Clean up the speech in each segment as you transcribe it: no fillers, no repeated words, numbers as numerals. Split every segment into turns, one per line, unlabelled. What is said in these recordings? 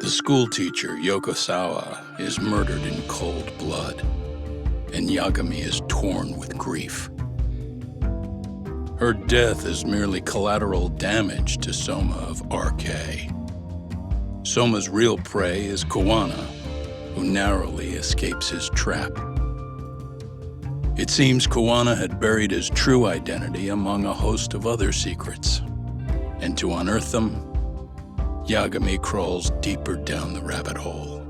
The schoolteacher, Yokosawa, is murdered in cold blood, and Yagami is torn with grief. Her death is merely collateral damage to Soma of RK. Soma's real prey is Kuwana, who narrowly escapes his trap. It seems Kuwana had buried his true identity among a host of other secrets, and to unearth them, Yagami crawls deeper down the rabbit hole.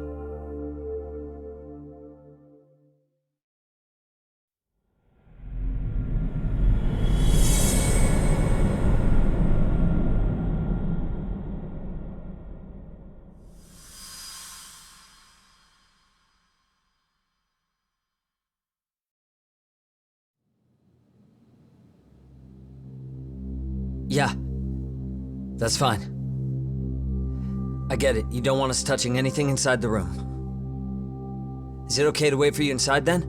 Yeah, that's fine. I get it, you don't want us touching anything inside the room. Is it okay to wait for you inside then?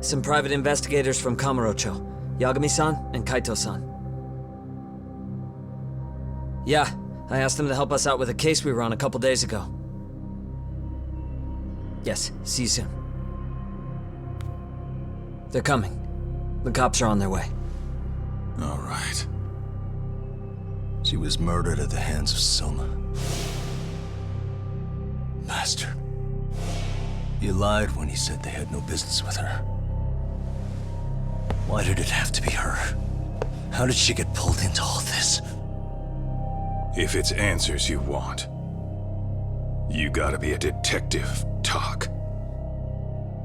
Some private investigators from Kamurocho, Yagami-san and Kaito-san. Yeah, I asked them to help us out with a case we were on a couple days ago. Yes, see you soon. They're coming. The cops are on their way.
All right. She was murdered at the hands of Soma. Bastard. He lied when he said they had no business with her. Why did it have to be her? How did she get pulled into all this?
If it's answers you want, you gotta be a detective, Tak.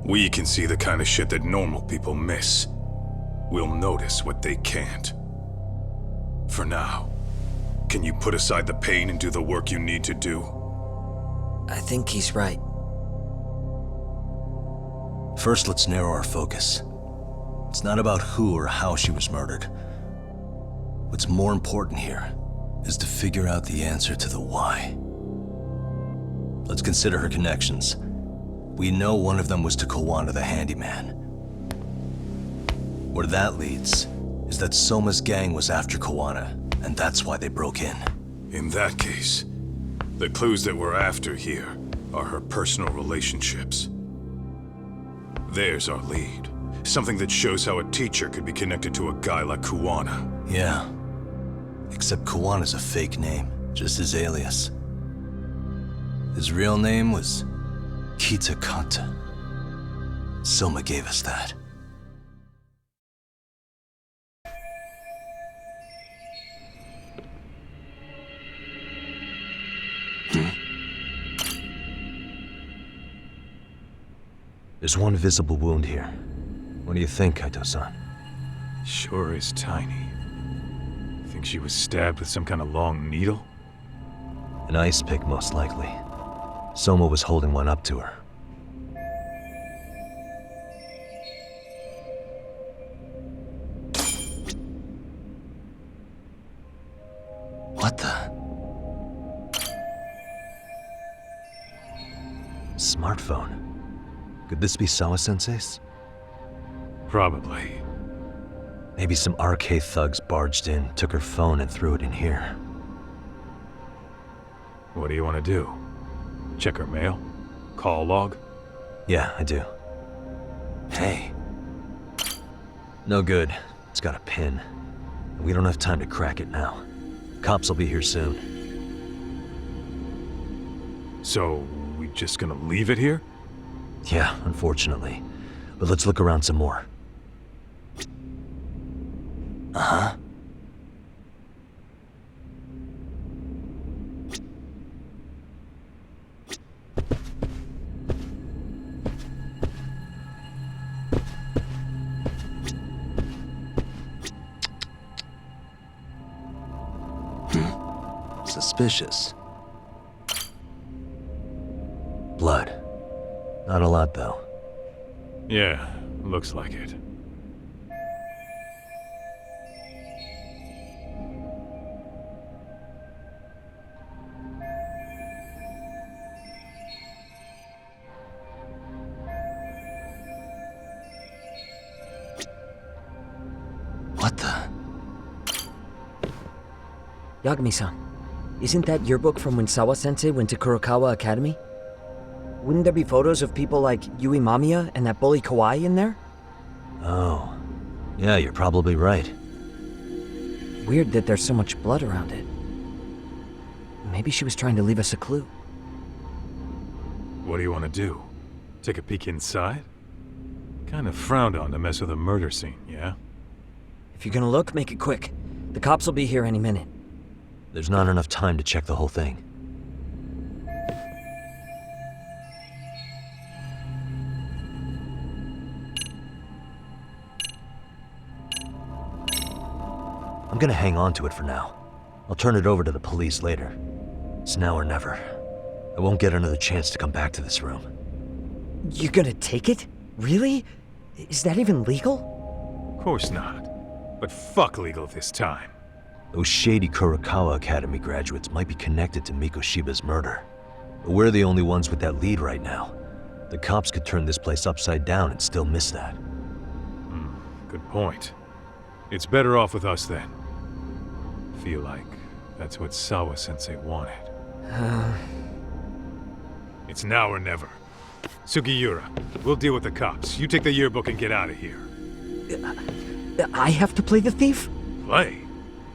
We can see the kind of shit that normal people miss. We'll notice what they can't. For now, can you put aside the pain and do the work you need to do?
I think he's right.
First, let's narrow our focus. It's not about who or how she was murdered. What's more important here is to figure out the answer to the why. Let's consider her connections. We know one of them was to Kuwana the handyman. Where that leads is that Soma's gang was after Kuwana, and that's why they broke in.
In that case, the clues that we're after here are her personal relationships. There's our lead. Something that shows how a teacher could be connected to a guy like Kuwana.
Yeah. Except Kuwana's a fake name, just his alias. His real name was Kitakata. Soma gave us that. There's one visible wound here. What do you think, Kaito-san?
Sure is tiny. Think she was stabbed with some kind of long needle?
An ice pick, most likely. Soma was holding one up to her. What the? Smartphone. Could this be Sawa-sensei's?
Probably.
Maybe some RK thugs barged in, took her phone, and threw it in here.
What do you want to do? Check her mail? Call log?
Yeah, I do. Hey. No good. It's got a pin. We don't have time to crack it now. Cops will be here soon.
So, we just gonna leave it here?
Yeah, unfortunately. But let's look around some more. Uh-huh. Suspicious. Blood. Not a lot, though.
Yeah, looks like it.
What the?
Yagami-san, isn't that yearbook from when Sawa-sensei went to Kurokawa Academy? Wouldn't there be photos of people like Yui Mamiya and that bully Kawaii in there?
Oh. Yeah, you're probably right.
Weird that there's so much blood around it. Maybe she was trying to leave us a clue.
What do you want to do? Take a peek inside? Kind of frowned on to mess with a murder scene, yeah?
If you're gonna look, make it quick. The cops will be here any minute.
There's not enough time to check the whole thing. I'm gonna hang on to it for now. I'll turn it over to the police later. It's now or never. I won't get another chance to come back to this room.
You're gonna take it? Really? Is that even legal?
Of course not. But fuck legal this time.
Those shady Kurokawa Academy graduates might be connected to Mikoshiba's murder. But we're the only ones with that lead right now. The cops could turn this place upside down and still miss that.
Good point. It's better off with us then. Feel like that's what Sawa-sensei wanted. It's now or never. Sugiura, we'll deal with the cops. You take the yearbook and get out of here.
I have to play the thief?
Play?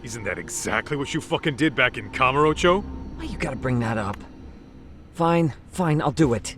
Isn't that exactly what you fucking did back in Kamurocho?
Why you gotta bring that up? Fine, I'll do it.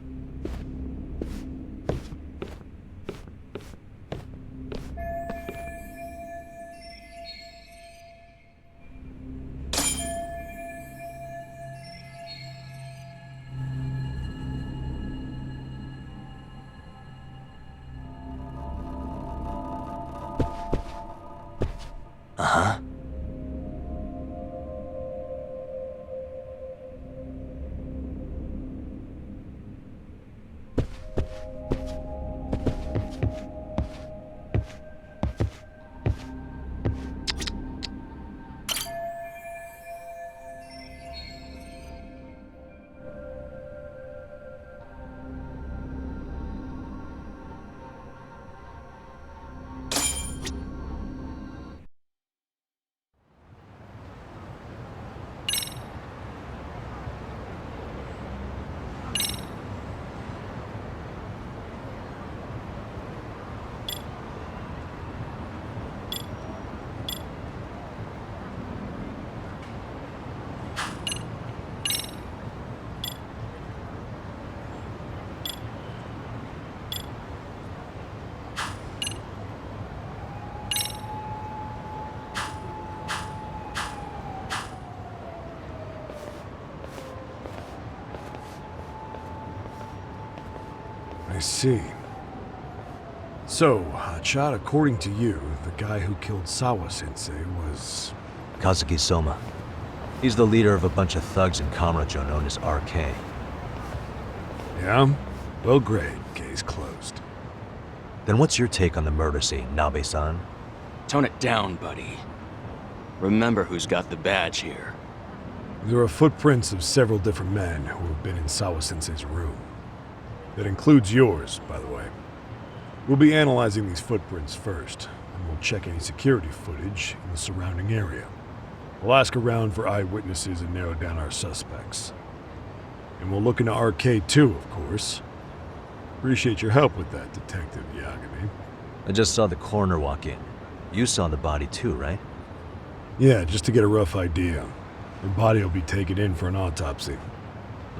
I see. So, Hachad, according to you, the guy who killed Sawa-sensei was...
Kazuki Soma. He's the leader of a bunch of thugs in Kamurocho known as RK.
Yeah? Well, great. Case closed.
Then what's your take on the murder scene, Nabe-san?
Tone it down, buddy. Remember who's got the badge here.
There are footprints of several different men who have been in Sawa-sensei's room. That includes yours, by the way. We'll be analyzing these footprints first, and we'll check any security footage in the surrounding area. We'll ask around for eyewitnesses and narrow down our suspects. And we'll look into RK too, of course. Appreciate your help with that, Detective Yagami.
I just saw the coroner walk in. You saw the body too, right?
Yeah, just to get a rough idea. The body will be taken in for an autopsy.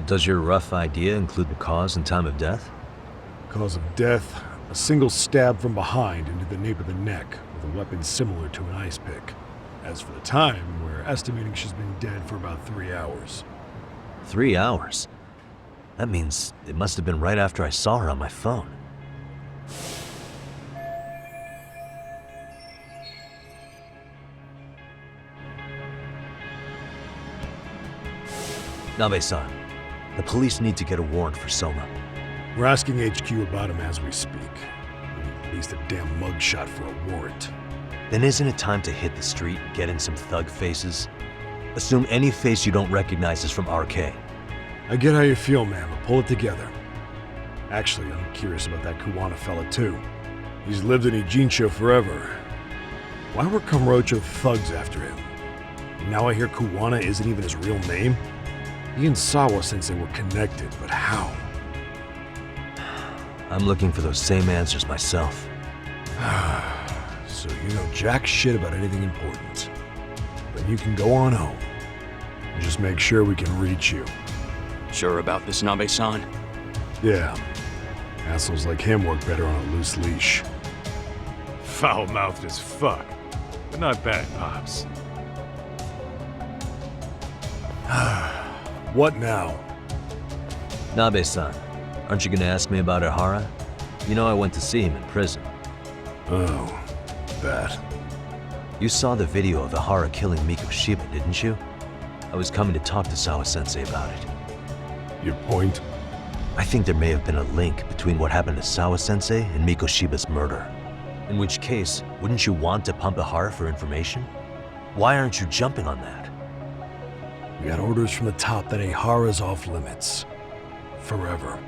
Does your rough idea include the cause and time of death?
Cause of death, a single stab from behind into the nape of the neck with a weapon similar to an ice pick. As for the time, we're estimating she's been dead for about 3 hours.
3 hours? That means it must have been right after I saw her on my phone. Nabe-san, the police need to get a warrant for Soma.
We're asking HQ about him as we speak. We need at least a damn mugshot for a warrant.
Then isn't it time to hit the street and get in some thug faces? Assume any face you don't recognize is from RK.
I get how you feel, man, but pull it together. Actually, I'm curious about that Kuwana fella too. He's lived in Ijincho forever. Why were Kamurocho thugs after him? Now I hear Kuwana isn't even his real name? He and Sawa-sensei were connected, but how?
I'm looking for those same answers myself.
So you know jack shit about anything important. Then you can go on home. And just make sure we can reach you.
Sure about this, Nabe-san?
Yeah. Assholes like him work better on a loose leash.
Foul-mouthed as fuck, but not bad, Pops.
What now?
Nabe-san, aren't you gonna ask me about Ihara? You know I went to see him in prison.
Oh, that.
You saw the video of Ihara killing Mikoshiba, didn't you? I was coming to talk to Sawa-sensei about it.
Your point?
I think there may have been a link between what happened to Sawa-sensei and Mikoshiba's murder. In which case, wouldn't you want to pump Ihara for information? Why aren't you jumping on that?
We got orders from the top that Ihara's off limits. Forever.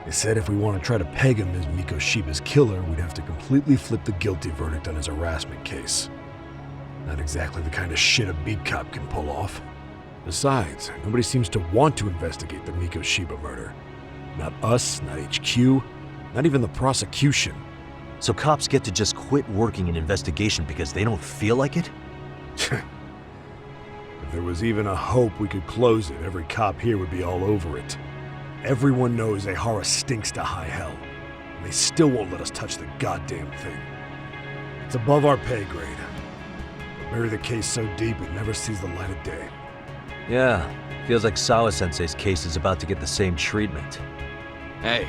They said if we want to try to peg him as Mikoshiba's killer, we'd have to completely flip the guilty verdict on his harassment case. Not exactly the kind of shit a beat cop can pull off. Besides, nobody seems to want to investigate the Mikoshiba murder. Not us, not HQ, not even the prosecution.
So cops get to just quit working an investigation because they don't feel like it?
If there was even a hope we could close it, every cop here would be all over it. Everyone knows Ihara stinks to high hell, and they still won't let us touch the goddamn thing. It's above our pay grade. Bury the case so deep it never sees the light of day.
Yeah, feels like Sawa-sensei's case is about to get the same treatment.
Hey,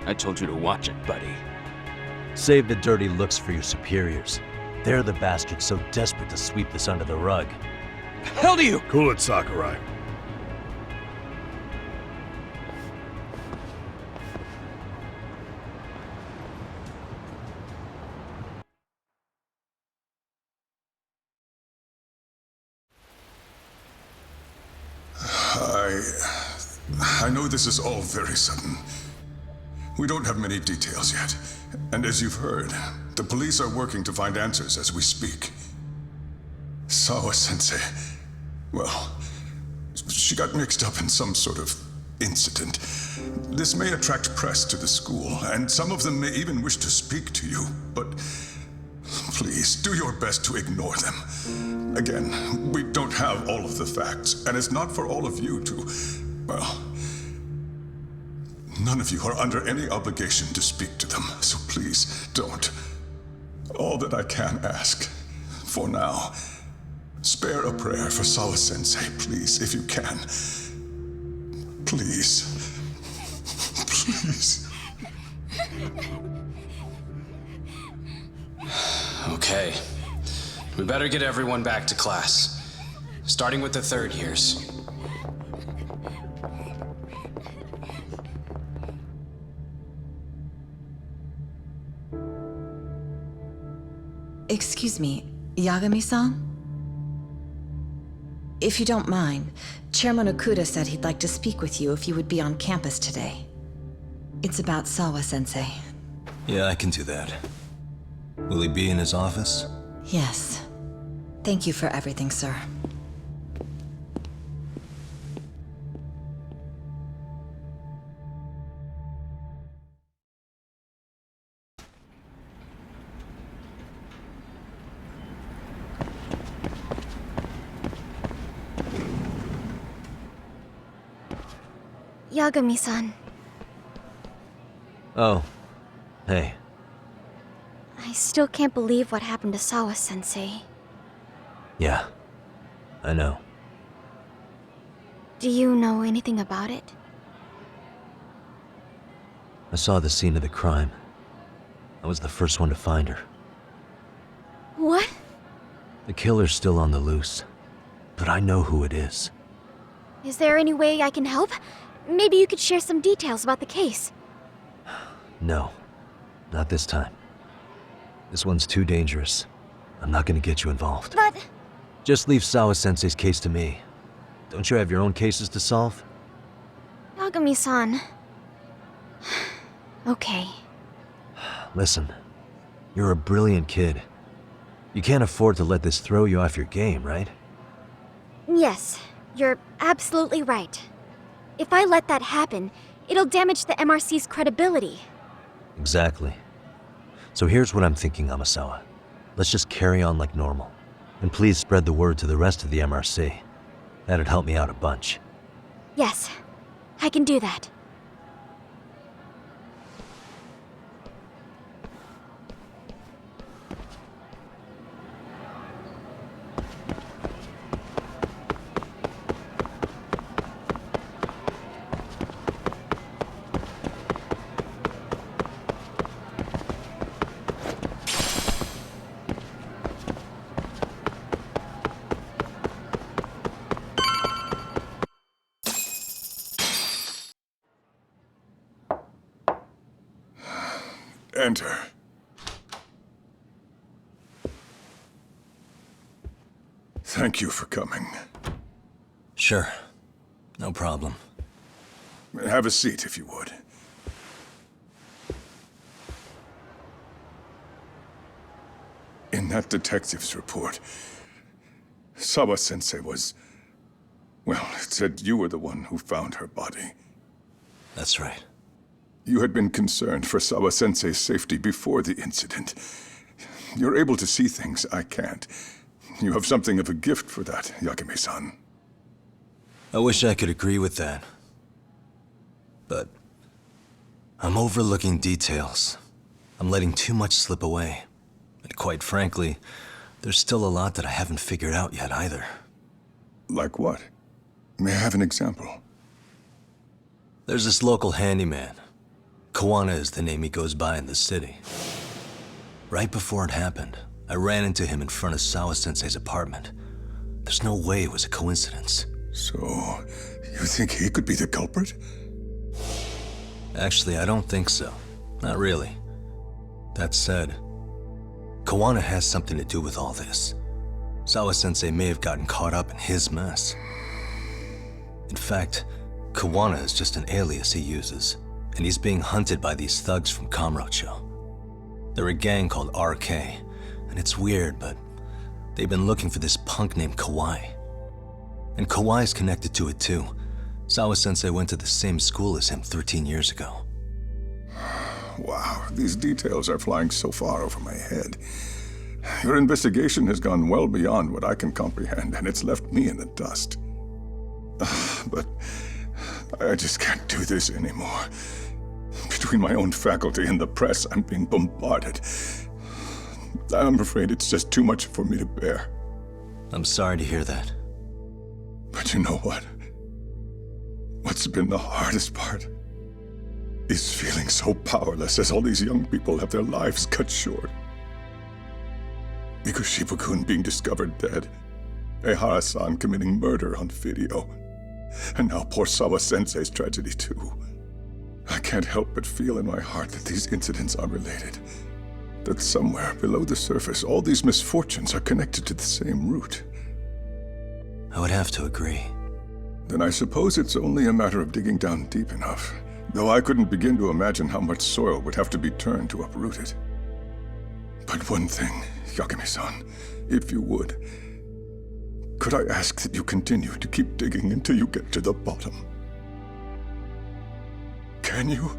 I told you to watch it, buddy.
Save the dirty looks for your superiors. They're the bastards so desperate to sweep this under the rug.
Hell do you?
Cool it, Sakurai.
I know this is all very sudden. We don't have many details yet. And as you've heard, the police are working to find answers as we speak. Sawa-sensei, well, she got mixed up in some sort of incident. This may attract press to the school, and some of them may even wish to speak to you, but please, do your best to ignore them. Again, we don't have all of the facts, and it's not for all of you to, well, none of you are under any obligation to speak to them, so please don't. All that I can ask, for now, spare a prayer for Sawa-sensei, please, if you can. Please. Please.
Okay. We better get everyone back to class. Starting with the third years.
Excuse me, Yagami-san? If you don't mind, Chairman Okuda said he'd like to speak with you if you would be on campus today. It's about Sawa-sensei.
Yeah, I can do that. Will he be in his office?
Yes. Thank you for everything, sir.
Yagami-san.
Oh. Hey.
I still can't believe what happened to Sawa-sensei.
Yeah. I know.
Do you know anything about it?
I saw the scene of the crime. I was the first one to find her.
What?
The killer's still on the loose. But I know who it is.
Is there any way I can help? Maybe you could share some details about the case.
No. Not this time. This one's too dangerous. I'm not gonna get you involved.
But...
Just leave Sawa-sensei's case to me. Don't you have your own cases to solve?
Yagami-san... Okay.
Listen. You're a brilliant kid. You can't afford to let this throw you off your game, right?
Yes, you're absolutely right. If I let that happen, it'll damage the MRC's credibility.
Exactly. So here's what I'm thinking, Amasawa. Let's just carry on like normal. And please spread the word to the rest of the MRC. That'd help me out a bunch.
Yes, I can do that.
Enter. Thank you for coming.
Sure. No problem.
Have a seat, if you would. In that detective's report, Sawa-sensei was... well, it said you were the one who found her body.
That's right.
You had been concerned for Sawa-sensei's safety before the incident. You're able to see things I can't. You have something of a gift for that, Yagami-san.
I wish I could agree with that. But I'm overlooking details. I'm letting too much slip away. And quite frankly, there's still a lot that I haven't figured out yet either.
Like what? May I have an example?
There's this local handyman. Kuwana is the name he goes by in the city. Right before it happened, I ran into him in front of Sawa-sensei's apartment. There's no way it was a coincidence.
So, you think he could be the culprit?
Actually, I don't think so. Not really. That said, Kuwana has something to do with all this. Sawa-sensei may have gotten caught up in his mess. In fact, Kuwana is just an alias he uses, and he's being hunted by these thugs from Kamurocho. They're a gang called RK, and it's weird, but they've been looking for this punk named Kawai. And Kawai's connected to it too. Sawa-sensei went to the same school as him 13 years ago.
Wow, these details are flying so far over my head. Your investigation has gone well beyond what I can comprehend, and it's left me in the dust. But I just can't do this anymore. Between my own faculty and the press, I'm being bombarded. I'm afraid it's just too much for me to bear.
I'm sorry to hear that.
But you know what? What's been the hardest part is feeling so powerless as all these young people have their lives cut short. Mikushima-kun being discovered dead, Ehara-san committing murder on video, and now poor Sawa-sensei's tragedy too. I can't help but feel in my heart that these incidents are related. That somewhere below the surface, all these misfortunes are connected to the same root.
I would have to agree.
Then I suppose it's only a matter of digging down deep enough, though I couldn't begin to imagine how much soil would have to be turned to uproot it. But one thing, Yagami-san, if you would, could I ask that you continue to keep digging until you get to the bottom? Can you?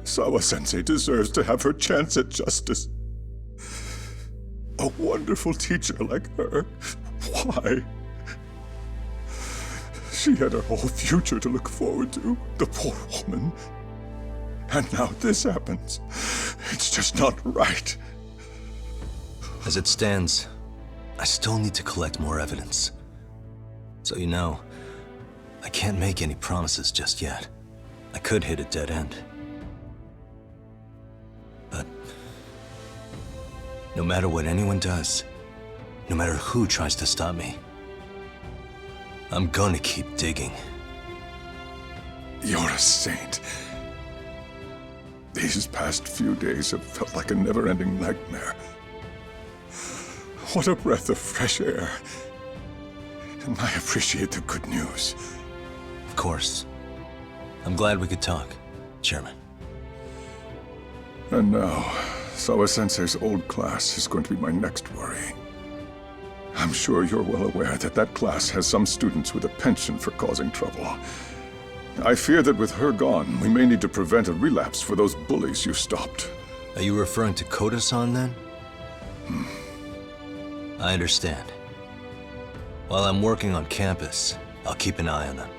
Sawa-sensei deserves to have her chance at justice. A wonderful teacher like her. Why? She had her whole future to look forward to, the poor woman. And now this happens. It's just not right.
As it stands, I still need to collect more evidence. So you know, I can't make any promises just yet. I could hit a dead end. But no matter what anyone does, no matter who tries to stop me, I'm gonna keep digging.
You're a saint. These past few days have felt like a never-ending nightmare. What a breath of fresh air. And I appreciate the good news.
Of course. I'm glad we could talk, Chairman.
And now, Sawa-sensei's old class is going to be my next worry. I'm sure you're well aware that that class has some students with a penchant for causing trouble. I fear that with her gone, we may need to prevent a relapse for those bullies you stopped.
Are you referring to Koda-san then? I understand. While I'm working on campus, I'll keep an eye on them.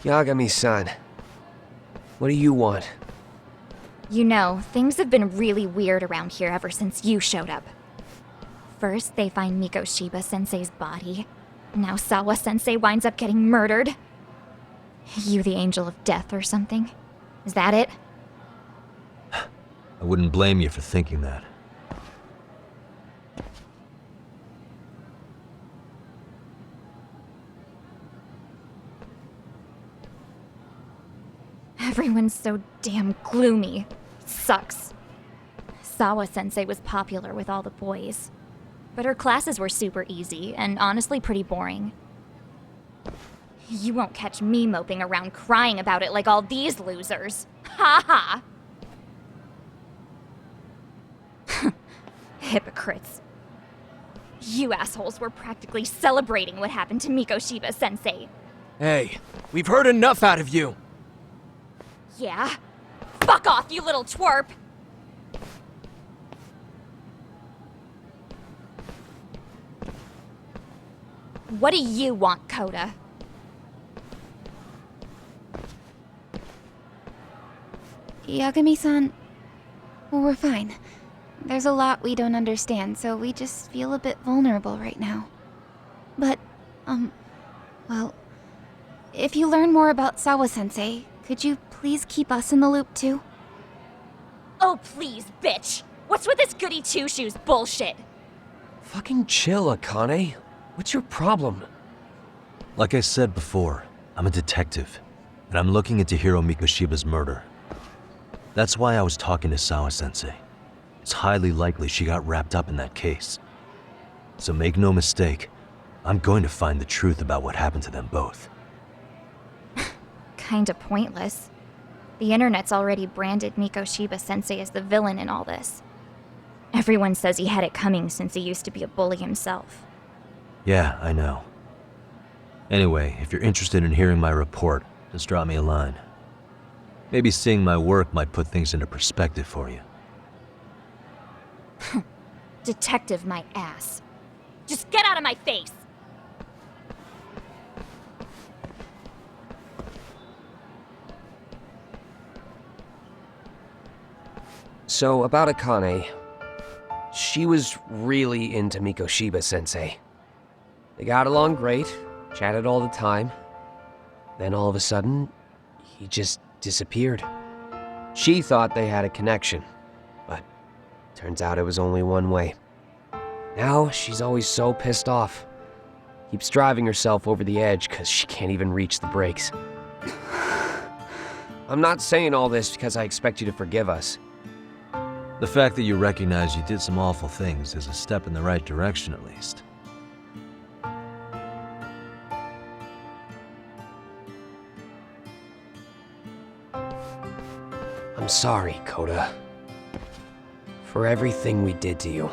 Yagami-san, what do you want?
You know, things have been really weird around here ever since you showed up. First, they find Mikoshiba-sensei's body. Now Sawa-sensei winds up getting murdered. You the angel of death or something? Is that it?
I wouldn't blame you for thinking that.
Everyone's so damn gloomy. It sucks. Sawa-sensei was popular with all the boys. But her classes were super easy, and honestly pretty boring. You won't catch me moping around crying about it like all these losers. Ha ha! Hypocrites. You assholes were practically celebrating what happened to Mikoshiba-sensei.
Hey, we've heard enough out of you!
Yeah? Fuck off, you little twerp! What do you want, Koda?
Yagami-san, well, we're fine. There's a lot we don't understand, so we just feel a bit vulnerable right now. But, well, if you learn more about Sawa-sensei, could you please keep us in the loop too?
Oh, please, bitch! What's with this goody two-shoes bullshit?
Fucking chill, Akane. What's your problem?
Like I said before, I'm a detective, and I'm looking into Hiro Mikoshiba's murder. That's why I was talking to Sawa-sensei. It's highly likely she got wrapped up in that case. So make no mistake, I'm going to find the truth about what happened to them both.
Kinda pointless. The internet's already branded Mikoshiba-sensei as the villain in all this. Everyone says he had it coming since he used to be a bully himself.
Yeah, I know. Anyway, if you're interested in hearing my report, just drop me a line. Maybe seeing my work might put things into perspective for you.
Detective my ass. Just get out of my face!
So, about Akane. She was really into Mikoshiba-sensei. They got along great, chatted all the time. Then all of a sudden, he just disappeared. She thought they had a connection, but turns out it was only one way. Now, she's always so pissed off. Keeps driving herself over the edge because she can't even reach the brakes. I'm not saying all this because I expect you to forgive us.
The fact that you recognize you did some awful things is a step in the right direction, at least.
I'm sorry, Koda. For everything we did to you.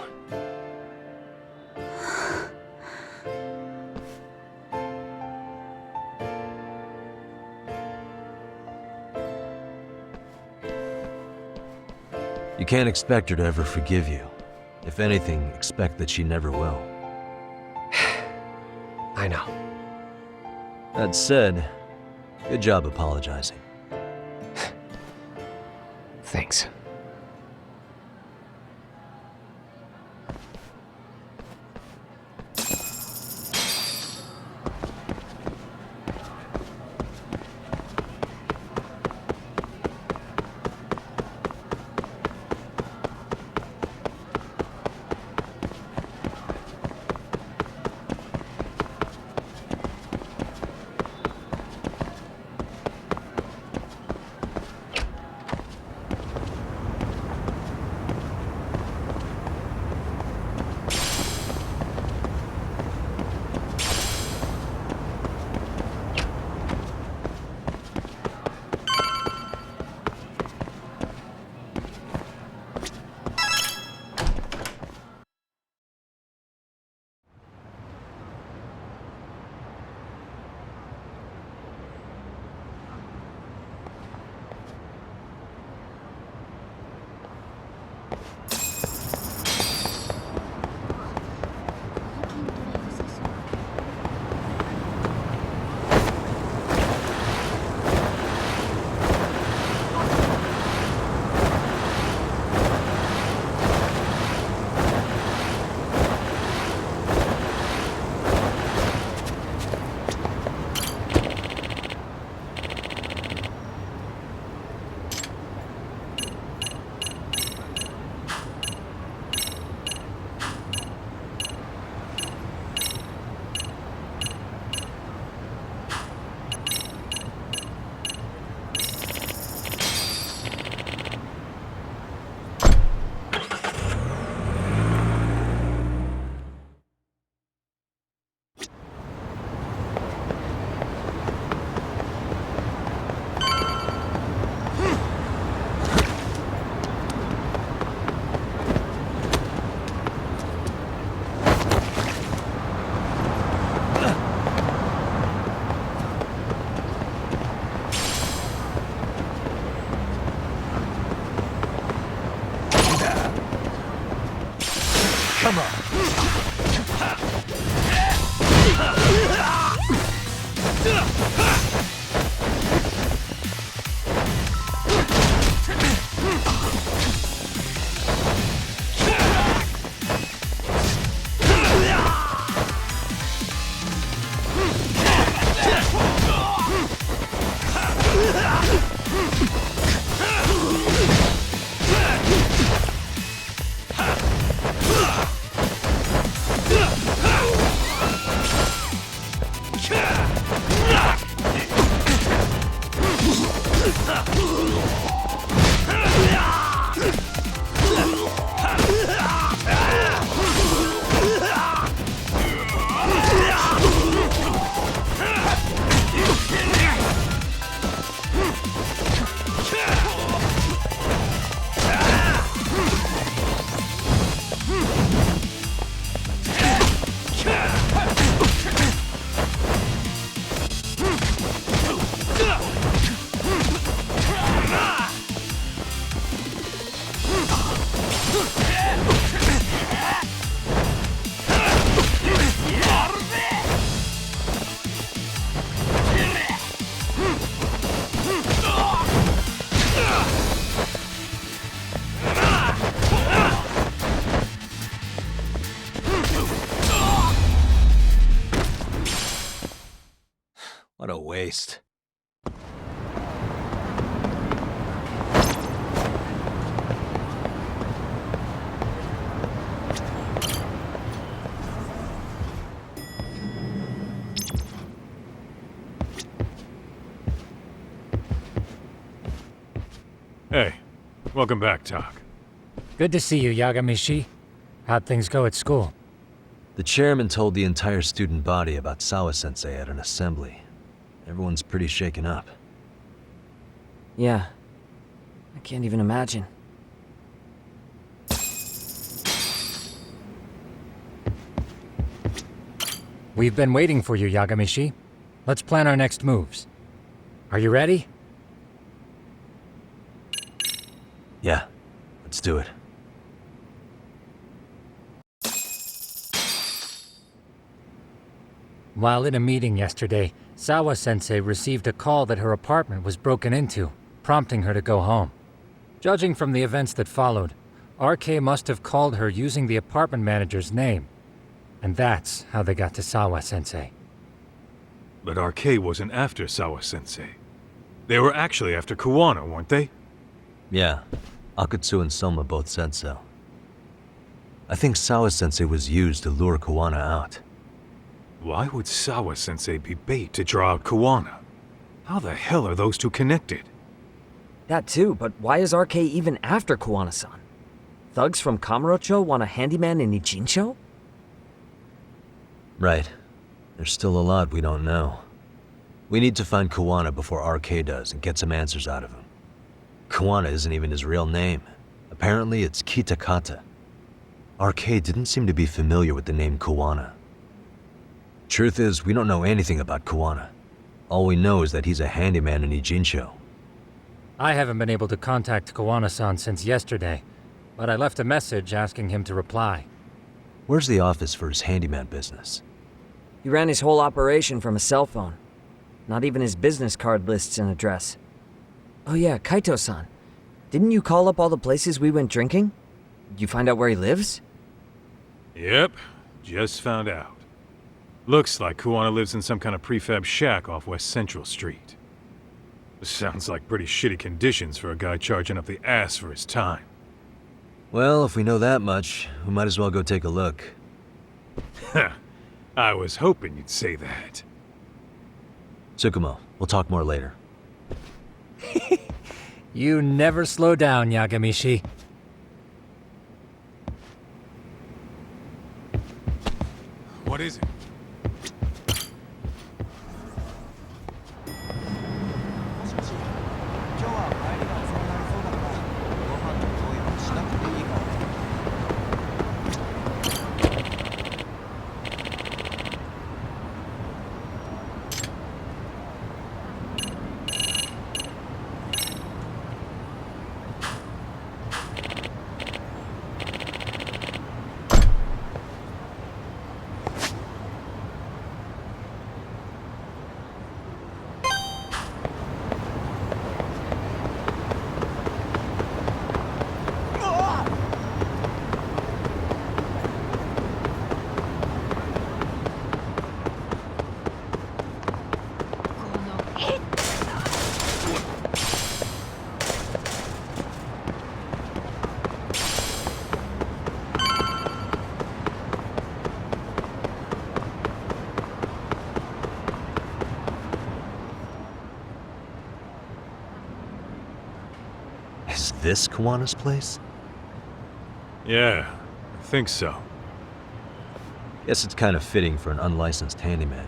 You can't expect her to ever forgive you. If anything, expect that she never will.
I know.
That said, good job apologizing.
Thanks.
What a waste.
Hey, welcome back, Tak.
Good to see you, Yagami-shi. How'd things go at school?
The chairman told the entire student body about Sawa-sensei at an assembly. Everyone's pretty shaken up.
Yeah. I can't even imagine.
We've been waiting for you, Yagami-shi. Let's plan our next moves. Are you ready?
Yeah, let's do it.
While in a meeting yesterday, Sawa-sensei received a call that her apartment was broken into, prompting her to go home. Judging from the events that followed, RK must have called her using the apartment manager's name. And that's how they got to Sawa-sensei.
But RK wasn't after Sawa-sensei. They were actually after Kuwana, weren't they?
Yeah, Akutsu and Soma both said so. I think Sawa-sensei was used to lure Kuwana out.
Why would Sawa-sensei be bait to draw out Kuwana? How the hell are those two connected?
That too, but why is RK even after Kuwana-san? Thugs from Kamurocho want a handyman in Ijincho?
Right. There's still a lot we don't know. We need to find Kuwana before RK does and get some answers out of him. Kuwana isn't even his real name. Apparently it's Kitakata. RK didn't seem to be familiar with the name Kuwana. Truth is, we don't know anything about Kuwana. All we know is that he's a handyman in Ijincho.
I haven't been able to contact Kuwana-san since yesterday, but I left a message asking him to reply.
Where's the office for his handyman business?
He ran his whole operation from a cell phone. Not even his business card lists an address. Oh yeah, Kaito-san. Didn't you call up all the places we went drinking? Did you find out where he lives?
Yep, just found out. Looks like Kuwana lives in some kind of prefab shack off West Central Street. Sounds like pretty shitty conditions for a guy charging up the ass for his time.
Well, if we know that much, we might as well go take a look.
I was hoping you'd say that.
Tsukumo, we'll talk more later.
You never slow down, Yagami-shi.
What is it?
Is this Kuwana's place?
Yeah, I think so.
Guess it's kind of fitting for an unlicensed handyman.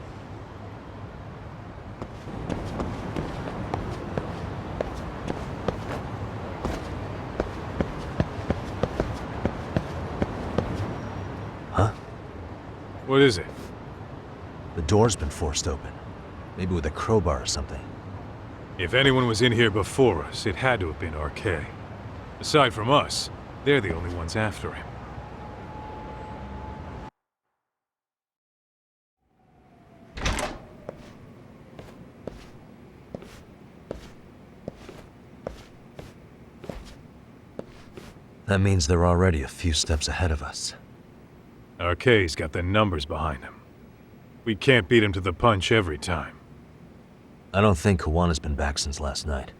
Huh?
What is it?
The door's been forced open. Maybe with a crowbar or something.
If anyone was in here before us, it had to have been RK. Aside from us, they're the only ones after him.
That means they're already a few steps ahead of us.
RK's got the numbers behind him. We can't beat him to the punch every time.
I don't think Kuwana's been back since last night.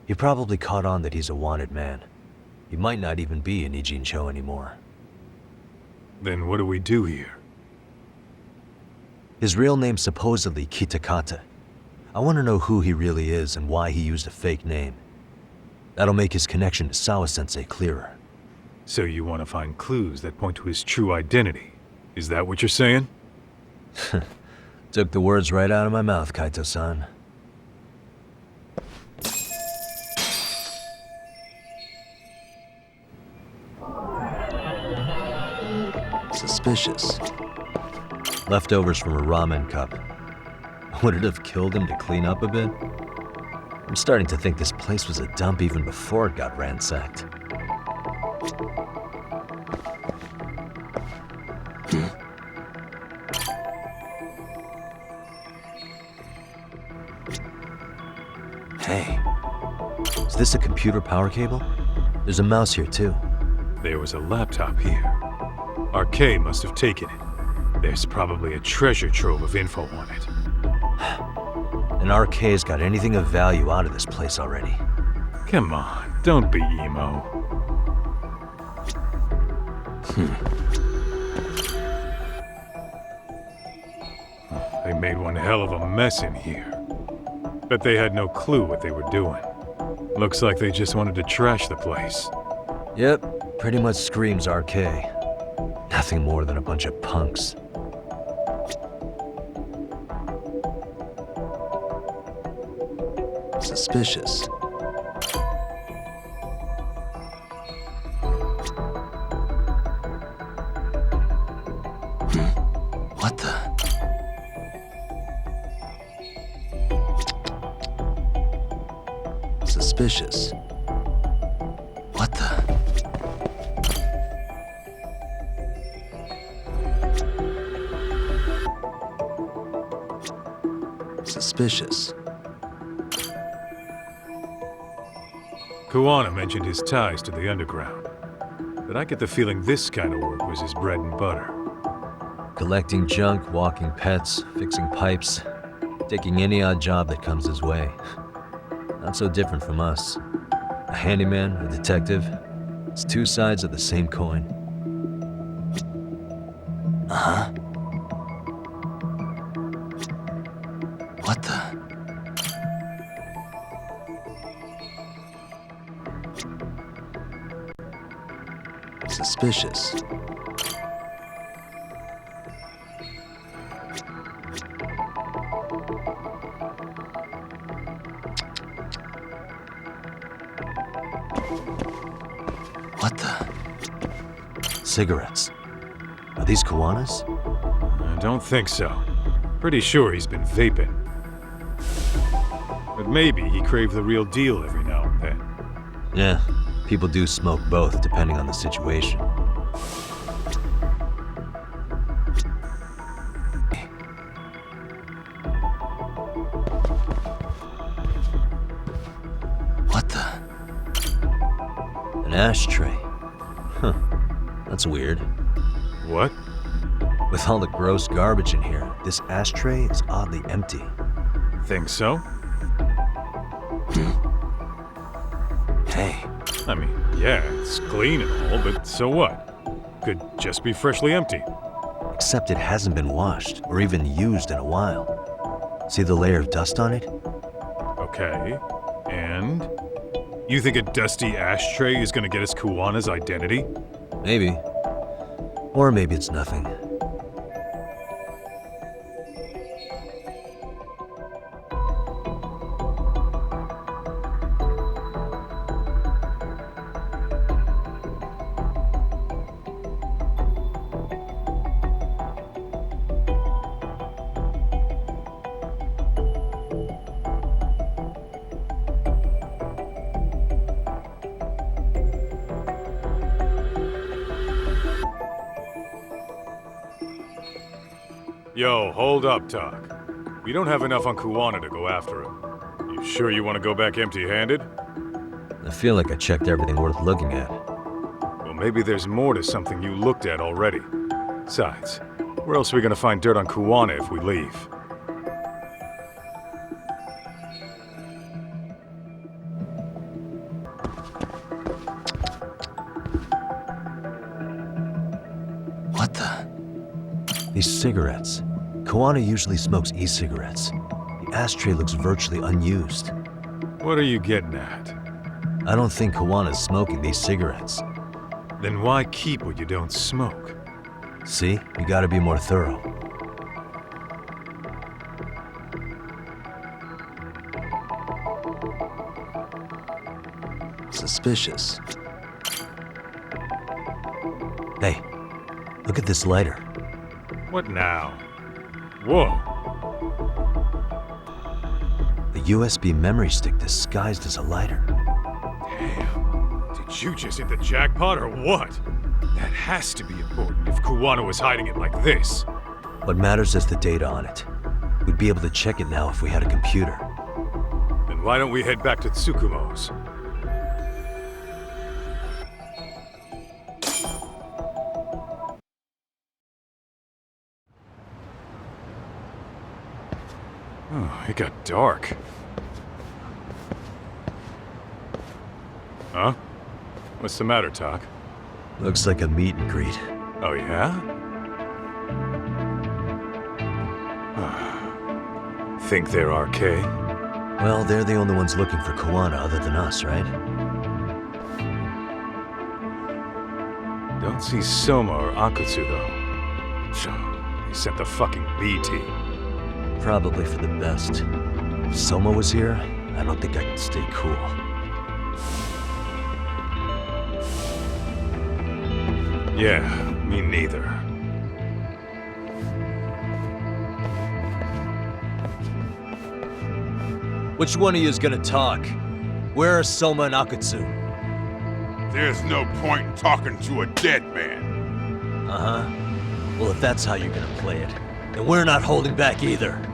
He probably caught on that he's a wanted man. He might not even be in Ijincho anymore.
Then what do we do here?
His real name's supposedly Kitakata. I want to know who he really is and why he used a fake name. That'll make his connection to Sawa-sensei clearer.
So you want to find clues that point to his true identity? Is that what you're saying?
Took the words right out of my mouth, Kaito-san. Suspicious. Leftovers from a ramen cup. Would it have killed him to clean up a bit? I'm starting to think this place was a dump even before it got ransacked. Hey. Is this a computer power cable? There's a mouse here too.
There was a laptop here. RK must have taken it. There's probably a treasure trove of info on it.
And RK's got anything of value out of this place already.
Come on, don't be emo. They made one hell of a mess in here. Bet they had no clue what they were doing. Looks like they just wanted to trash the place.
Yep, pretty much screams RK. Nothing more than a bunch of punks. Suspicious. What the? Suspicious. What the? Suspicious.
Kuwana mentioned his ties to the underground, but I get the feeling this kind of work was his bread and butter.
Collecting junk, walking pets, fixing pipes, taking any odd job that comes his way. Not so different from us. A handyman, a detective. It's two sides of the same coin. Uh-huh. What the? Suspicious. What the? Cigarettes. Are these Kuwana's?
I don't think so. Pretty sure he's been vaping. But maybe he craved the real deal every now and then.
Yeah, people do smoke both depending on the situation. What the? An ashtray. Huh. That's weird.
What?
With all the gross garbage in here, this ashtray is oddly empty.
Think so?
Hey.
I mean, yeah, it's clean and all, but so what? Could just be freshly empty.
Except it hasn't been washed or even used in a while. See the layer of dust on it?
Okay, and? You think a dusty ashtray is gonna get us Kuwana's identity?
Maybe. Or maybe it's nothing.
Yo, hold up, Tak. We don't have enough on Kuwana to go after him. You sure you want to go back empty-handed?
I feel like I checked everything worth looking at.
Well, maybe there's more to something you looked at already. Besides, where else are we gonna find dirt on Kuwana if we leave?
What the? These cigarettes. Kuwana usually smokes e-cigarettes. The ashtray looks virtually unused.
What are you getting at?
I don't think Kuwana's smoking these cigarettes.
Then why keep what you don't smoke?
See? We gotta be more thorough. Suspicious. Hey, look at this lighter.
What now? Whoa.
A USB memory stick disguised as a lighter.
Damn. Did you just hit the jackpot or what? That has to be important if Kuwana was hiding it like this.
What matters is the data on it. We'd be able to check it now if we had a computer.
Then why don't we head back to Tsukumo's? It got dark. Huh? What's the matter, Tak?
Looks like a meet and greet.
Oh, yeah? Think they're RK?
Well, they're the only ones looking for Kuwana other than us, right?
Don't see Soma or Akutsu, though. He sent the fucking B team.
Probably for the best. If Soma was here, I don't think I could stay cool.
Yeah, me neither.
Which one of you is gonna talk? Where are Soma and Akutsu?
There's no point in talking to a dead man.
Uh-huh. Well, if that's how you're gonna play it, then we're not holding back either.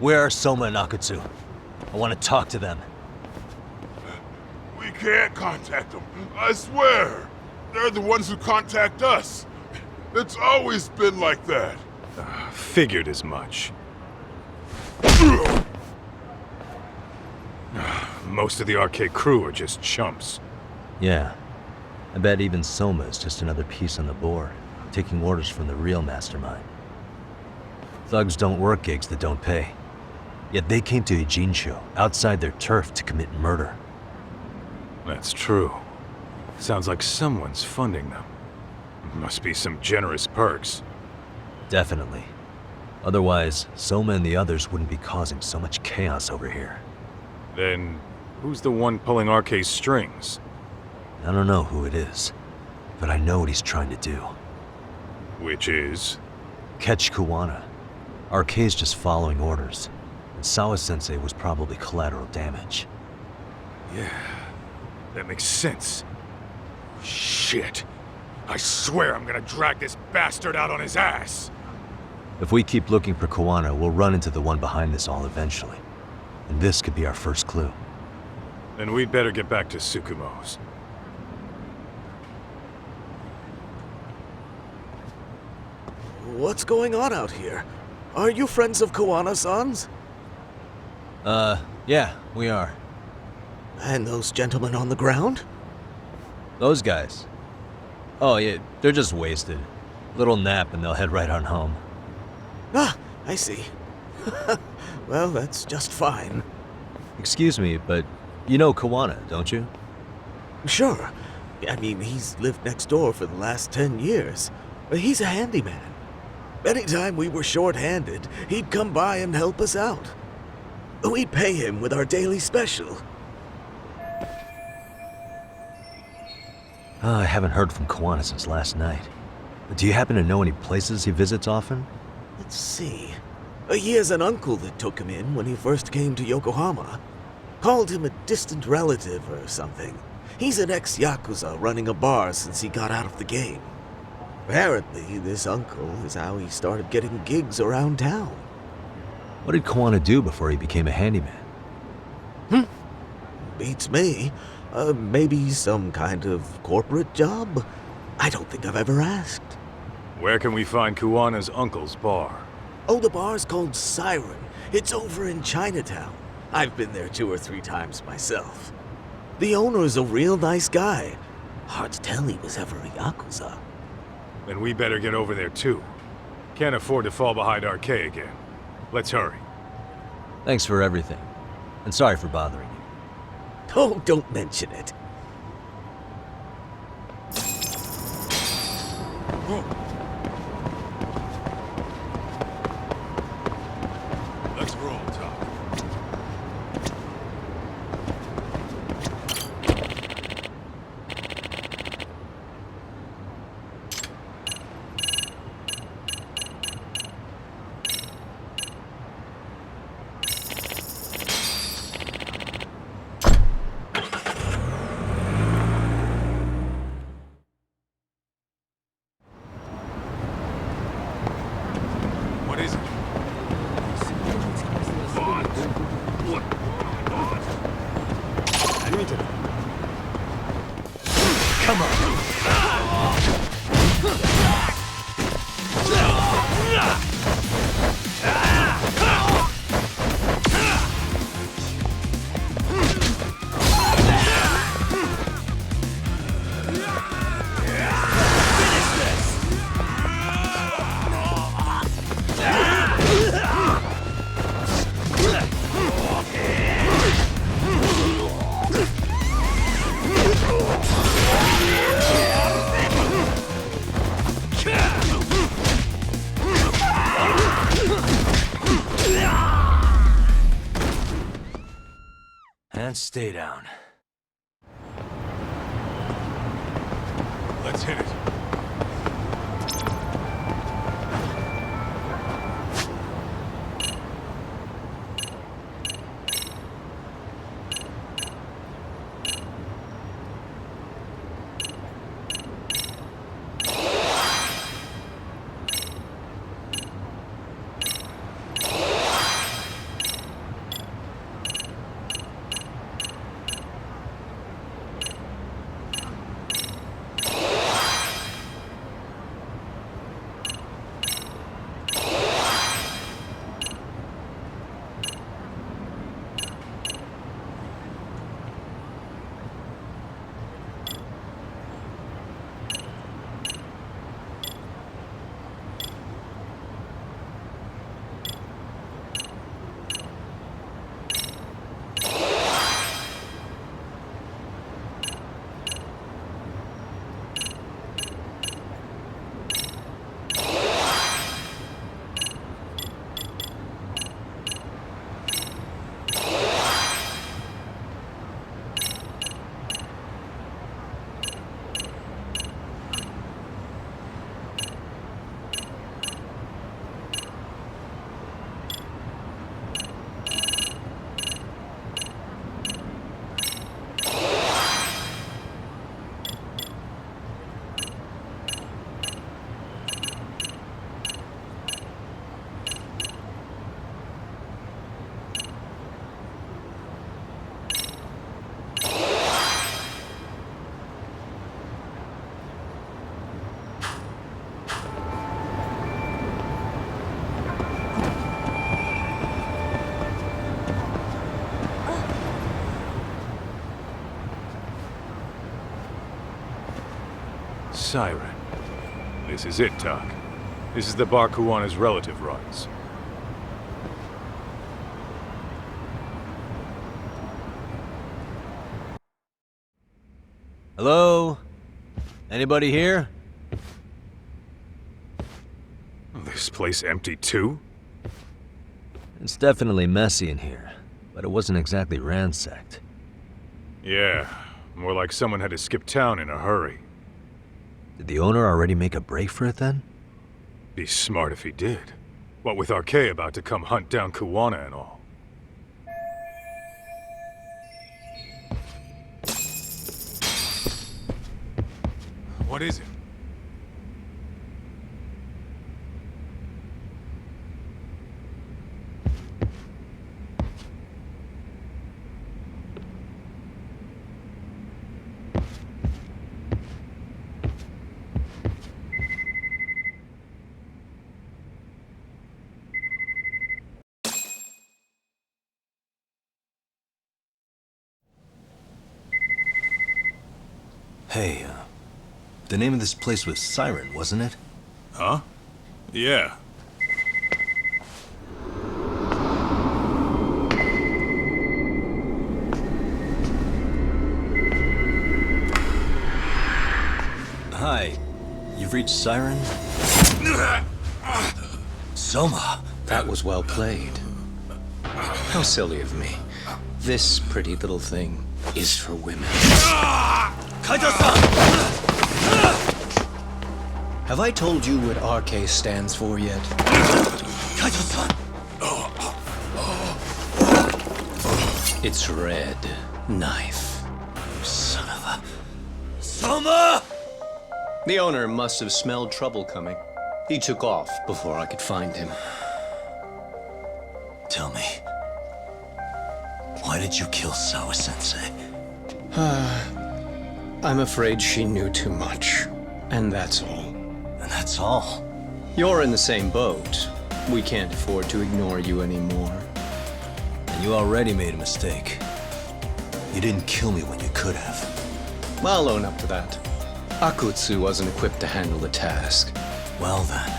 Where are Soma and Akutsu? I want to talk to them.
We can't contact them, I swear. They're the ones who contact us. It's always been like that.
Figured as much. Most of the arcade crew are just chumps.
Yeah. I bet even Soma is just another piece on the board, taking orders from the real mastermind. Thugs don't work gigs that don't pay. Yet they came to Ijincho, outside their turf, to commit murder.
That's true. Sounds like someone's funding them. Must be some generous perks.
Definitely. Otherwise, Soma and the others wouldn't be causing so much chaos over here.
Then, who's the one pulling RK's strings?
I don't know who it is, but I know what he's trying to do.
Which is?
Catch Kuwana. RK's just following orders. And Sawa-sensei was probably collateral damage.
Yeah, that makes sense. Shit. I swear I'm gonna drag this bastard out on his ass.
If we keep looking for Kuwana, we'll run into the one behind this all eventually. And this could be our first clue.
Then we'd better get back to Tsukumo's.
What's going on out here? Are you friends of Kuwana-san's?
Yeah, we are.
And those gentlemen on the ground?
Those guys? Oh, yeah, they're just wasted. Little nap and they'll head right on home.
Ah, I see. Well, that's just fine.
Excuse me, but you know Kuwana, don't you?
Sure. I mean, he's lived next door for the last 10 years. He's a handyman. Anytime we were short-handed, he'd come by and help us out. We'd pay him with our daily special.
I haven't heard from Kuwana since last night. Do you happen to know any places he visits often?
Let's see. He has an uncle that took him in when he first came to Yokohama. Called him a distant relative or something. He's an ex-Yakuza running a bar since he got out of the game. Apparently, this uncle is how he started getting gigs around town.
What did Kuwana do before he became a handyman?
Beats me. Maybe some kind of corporate job? I don't think I've ever asked.
Where can we find Kuwana's uncle's bar?
Oh, the bar's called Siren. It's over in Chinatown. I've been there 2 or 3 times myself. The owner's a real nice guy. Hard to tell he was ever a Yakuza.
Then we better get over there too. Can't afford to fall behind RK again. Let's hurry.
Thanks for everything. And sorry for bothering you.
Oh, don't mention it.
Let's roll, Top. What is it?
Come on! And stay down.
Let's hit it. siren. This is it, Doc. This is the bar Kuwana's relative runs.
Hello? Anybody here?
This place empty too?
It's definitely messy in here, but it wasn't exactly ransacked.
Yeah, more like someone had to skip town in a hurry.
Did the owner already make a break for it then?
Be smart if he did. What with RK about to come hunt down Kuwana and all. What is it?
Hey, the name of this place was Siren, wasn't it?
Huh? Yeah.
Hi, you've reached Siren? Soma!
That was well played. How silly of me. This pretty little thing is for women.
Kaito-san!
Have I told you what RK stands for yet?
Kaito-san!
It's red knife.
Son of a... Soma!
The owner must have smelled trouble coming. He took off before I could find him.
Tell me, why did you kill Sawa-sensei?
I'm afraid she knew too much. And that's all.
And that's all?
You're in the same boat. We can't afford to ignore you anymore.
And you already made a mistake. You didn't kill me when you could have.
I'll own up to that. Akutsu wasn't equipped to handle the task.
Well then,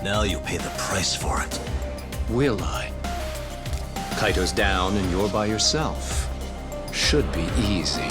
now you'll pay the price for it.
Will I? Kaito's down and you're by yourself. Should be easy.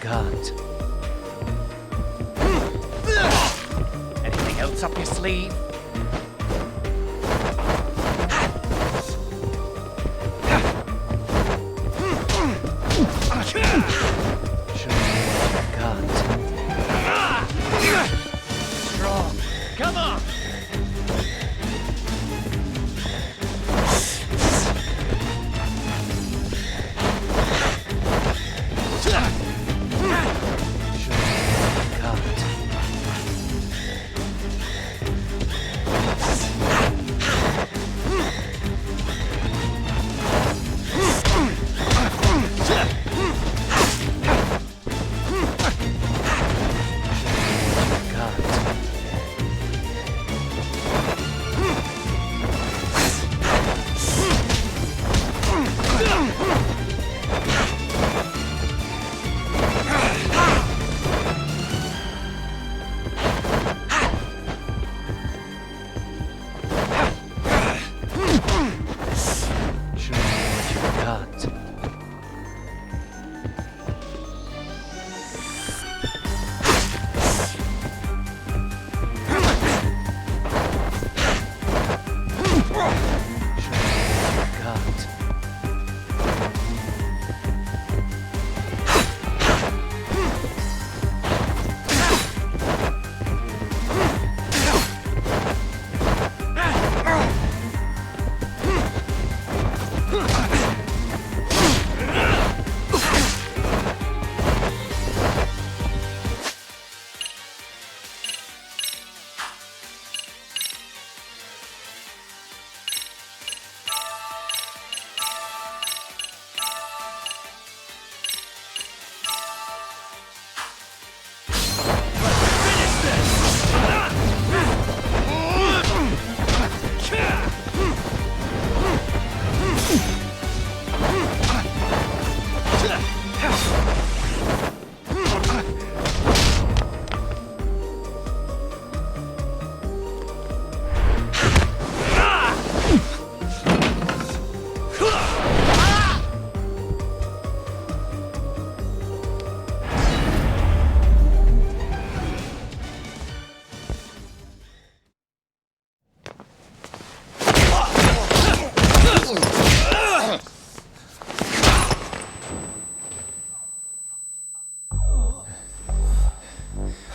got? Anything else up your sleeve? Show me what you got. Strong. Come on!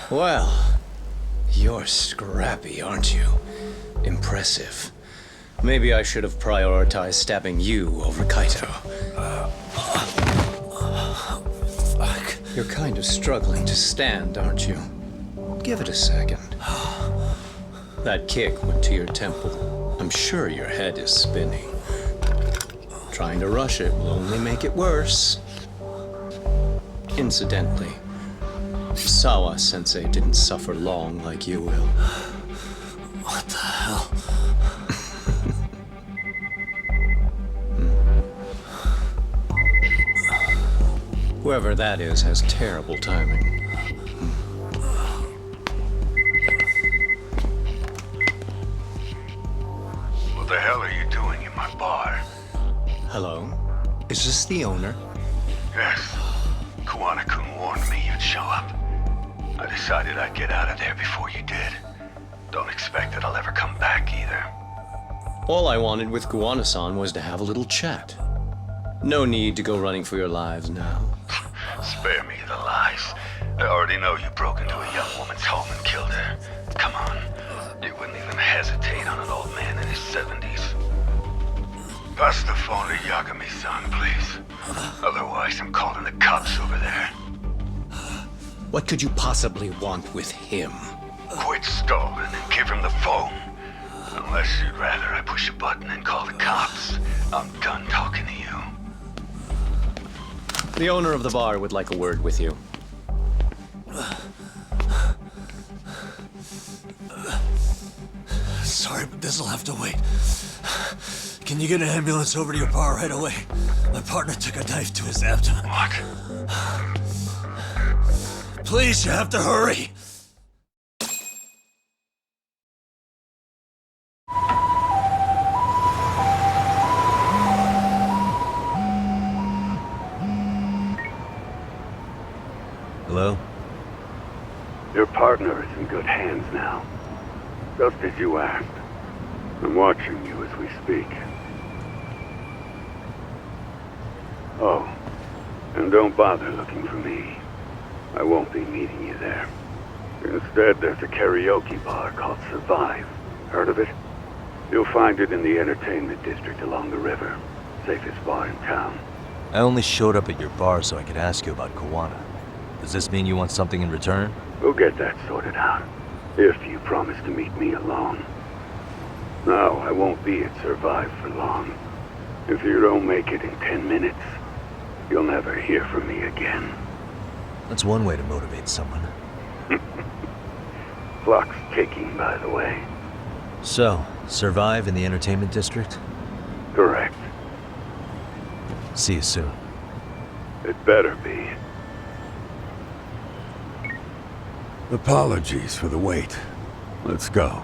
Well, you're scrappy, aren't you? Impressive. Maybe I should have prioritized stabbing you over Kaito. Fuck. You're kind of struggling to stand, aren't you? Give it a second. That kick went to your temple. I'm sure your head is spinning. Trying to rush it will only make it worse. Incidentally, Sawa-sensei didn't suffer long like you will.
What the hell?
Whoever that is has terrible timing.
What the hell are you doing in my bar?
Hello? Is this the owner?
Yes. Kuwana-kun warned me you'd show up. I decided I'd get out of there before you did. Don't expect that I'll ever come back either.
All I wanted with Kuwana-san was to have a little chat. No need to go running for your lives now.
Spare me the lies. I already know you broke into a young woman's home and killed her. Come on. You wouldn't even hesitate on an old man in his 70s. Pass the phone to Yagami-san, please. Otherwise, I'm calling the cops over there.
What could you possibly want with him?
Quit stalling and give him the phone. Unless you'd rather I push a button and call the cops. I'm done talking to you.
The owner of the bar would like a word with you.
Sorry, but this'll have to wait. Can you get an ambulance over to your bar right away? My partner took a knife to his abdomen.
What?
Please, you have to hurry.
partner is in good hands now. Just as you asked. I'm watching you as we speak. Oh, and don't bother looking for me. I won't be meeting you there. Instead, there's a karaoke bar called Survive. Heard of it? You'll find it in the entertainment district along the river. Safest bar in town.
I only showed up at your bar so I could ask you about Kuwana. Does this mean you want something in return?
We'll get that sorted out. If you promise to meet me alone. No, I won't be at Survive for long. If you don't make it in 10 minutes, you'll never hear from me again.
That's one way to motivate someone.
Clock's ticking, by the way.
So, Survive in the entertainment district?
Correct.
See you soon.
It better be.
Apologies for the wait. Let's go.